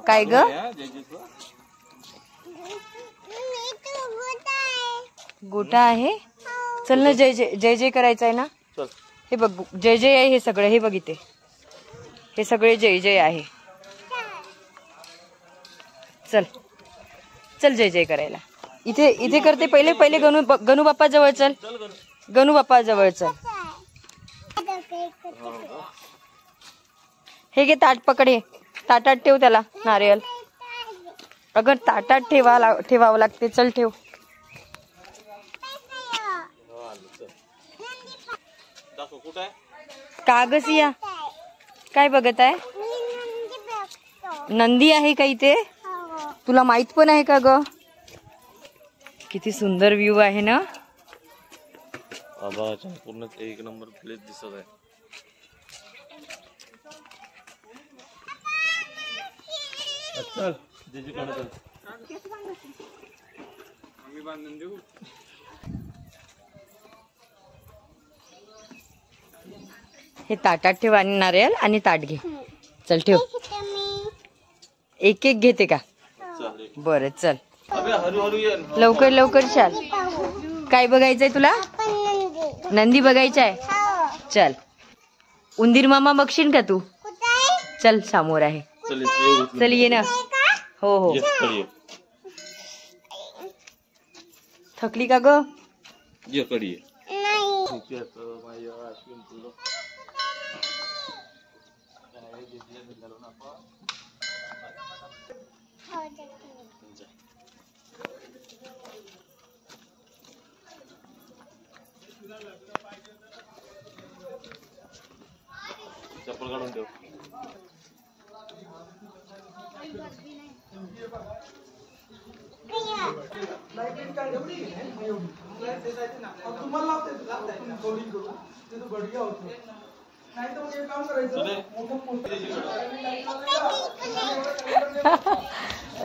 काय ग? गोटा आहे. चल ना, जय जय जय जय करायचं आहे ना. हे बघ जय जय आहे हे सगळं. हे बघ इथे हे सगळे जय जय आहे. चल चल जय जय करायला. इथे इथे करते. पहिले पहिले गणू बाप्पा जवळ चल. गणू बाप्पा जवळ चल. हे घे ताट पकड. हे ताटात ठेव त्याला नारियल. अगर ताटात ठेवावं लागते. चल ठेव. कागसिया काय बघत आहे? नंदी आहे का इथे? तुला माहित पण आहे का ग? किती सुंदर व्ह्यू आहे ना. पूर्ण एक नंबर प्लेस दिसत आहे. चल जेजी कडे चल. आम्ही बांधून देऊ. हे ताटात ठेव आणि नारियल आणि ताट घे. चल ठेव. एक एक घेते का? बरं चल. लवकर लवकर चाल. काय बघायचंय तुला? नंदी बघायचाय. चल. उंदीर मामा बघशील का तू? चल समोर आहे. चल ये ना. हो हो. थकली का ग? चप्पल काढून ठेव.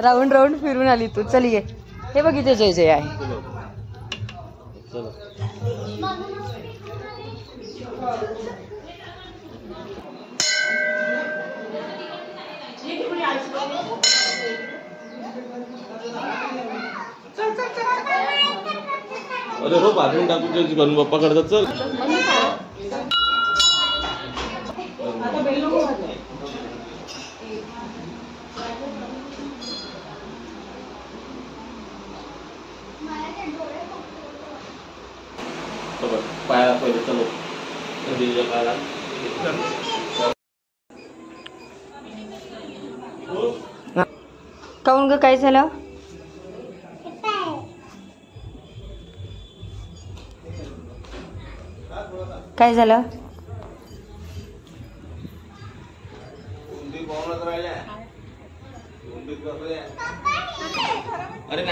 राऊंड राऊंड फिरून आली तू. चल ये. हे बघ इथे जय जय आहे. अरे हो बाथरूम टाकून गणू बाप्पा कडे चल. पायाला पहिले चलो. पायाला काऊन ग? काय झालं? काय झालं?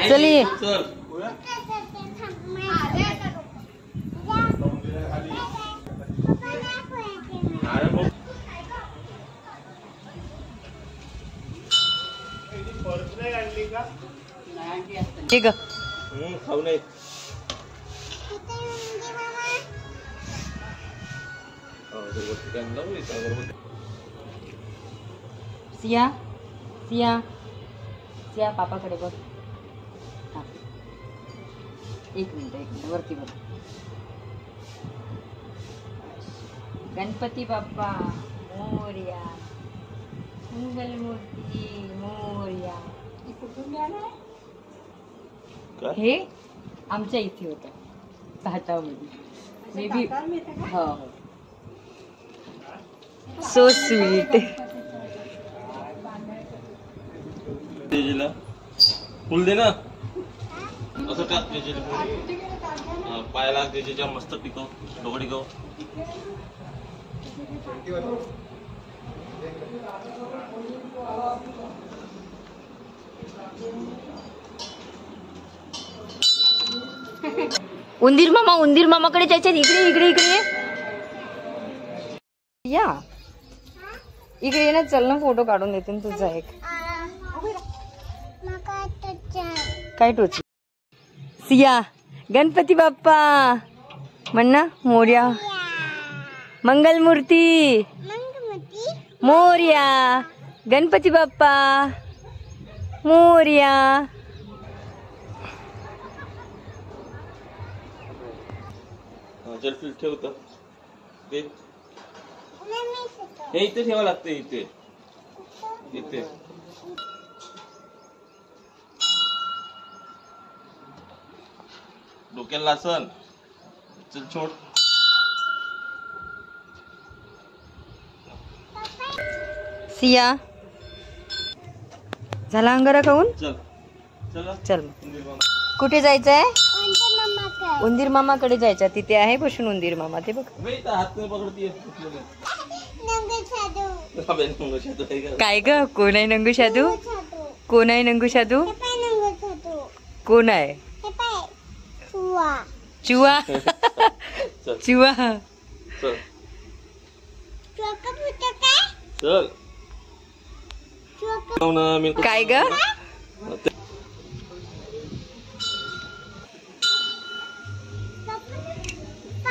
चल ये. ठीक आहे. खाऊ नये. सिया सिया सिया पापाकडे बघ. एक मिनिट वरती बघ. गणपती बाप्पा मोरया. मंगल मूर्ती मोरया. हे आमच्या इथे होतं घाटामध्ये. May be. हो हो. So sweet. जेजीला फुल दे ना. असं टाक जेजीला. पायाला जेजीच्या मस्त टिकव. डोकं टिकव. उंदीर मामाकडे जायचं. इकडे इकडे इकडे या. इकडे ये ना. चल ना फोटो काढून देते तुझा एक. काय टोची? सिया गणपती बाप्पा म्हण ना. मोरया. मंगलमूर्ती मोरया. गणपती बाप्पा मोरया. चल फिर ठेवतो ते हे इथे ठेवा लागते इथे इथे. डोक्याला लासन. चल छोड. सिया झाला अंगारा खाऊन. चल चल चल कुठे जायचंय. उंदीर मामाकडे जायचं. तिथे आहे बसून उंदीर मामा. ते बघ हात नाही पकडतीये. काय ग. कोण आहे नंगू शादू. कोण आहे नंगू शादू. कोण आहे चुवा. चुवा. चल काय ग.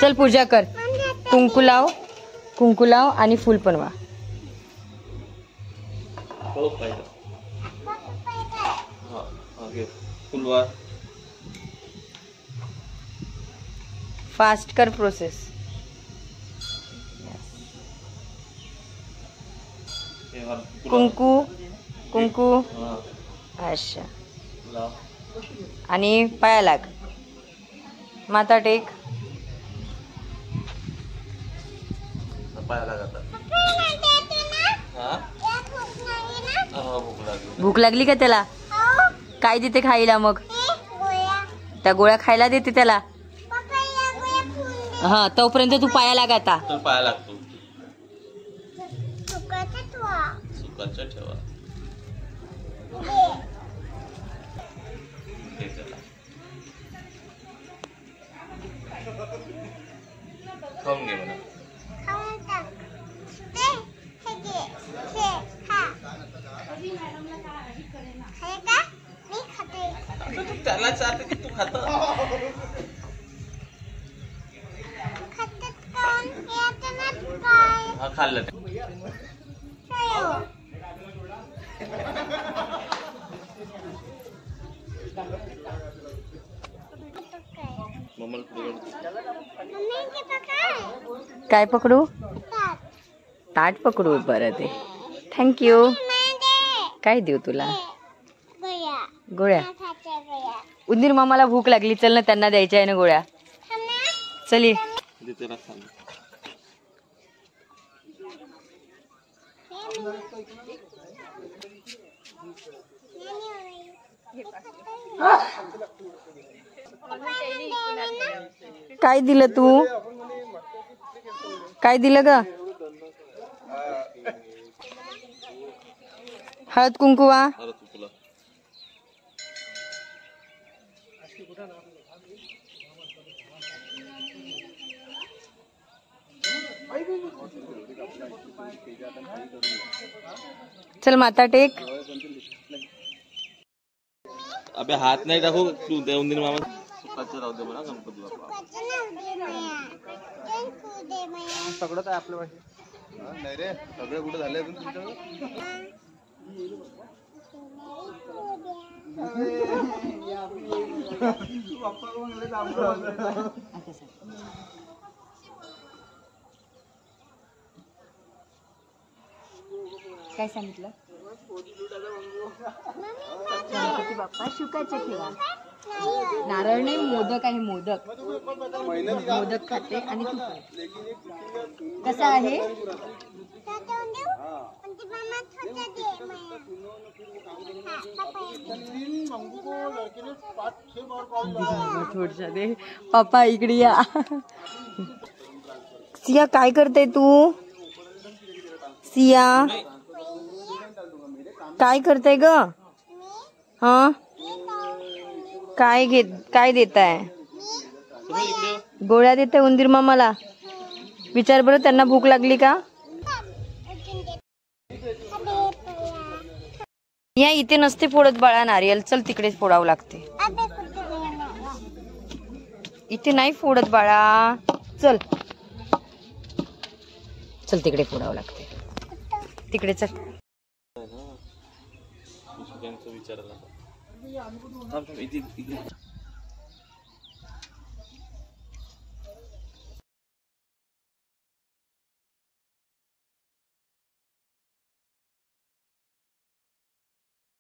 चल पूजा कर. कुंकू लाव आणि फुल पण वा. फुलवा. फास्ट कर प्रोसेस. कुंकू अच्छा. आणि पाया लाग. माता टेक. भूक लागली का त्याला. काय देते खायला मग. त्या गोळ्या खायला देते त्याला. हा तोपर्यंत तू पाया लाग. आता पाया लागतो. सुकाचा ठेवा. खाऊन घे म्हणा. त्याला चाहते की तू खात. हा खाल्लं. काय पकडू. ताट पकडू. बरं ते थँक्यू. काय देऊ तुला. गोळ्या. उंदीर मामाला भूक लागली. चल ना त्यांना द्यायच्या आहे ना गोळ्या. चल ये. काय दिलं तू. काय दिलं ग. हळद कुंकू वा. चल माता टेक. अबे हात नाही टाकू तू. त्या उंदीर मामा सुखाचं राहू दे म्हणा. गणपती बाप्पा सगळं काय आपल्या नाही रे. सगळे कुठे झाले अजून तुमच्याकडे. काय सांगितलं. गणपती बाप्पा शुकाचे ठेवा. नारळ नाही मोदक आहे. मोदक खाते आणि तू पण. कसं आहे. थोडसा दे. पप्पा इकडे या. सिया काय करते तू. सिया काय करते ग. हा काय देताय. गोळ्या देते उंदीर मामाला. विचार बरं त्यांना भूक लागली का. या इथे नसते फोडत बाळा नारियल. चल तिकडेच फोडावं लागते. इथे नाही फोडत बाळा. चल चल तिकडे फोडावं लागते. तिकडे चल. त्यांचं विचारायला थांब, थांब, इथे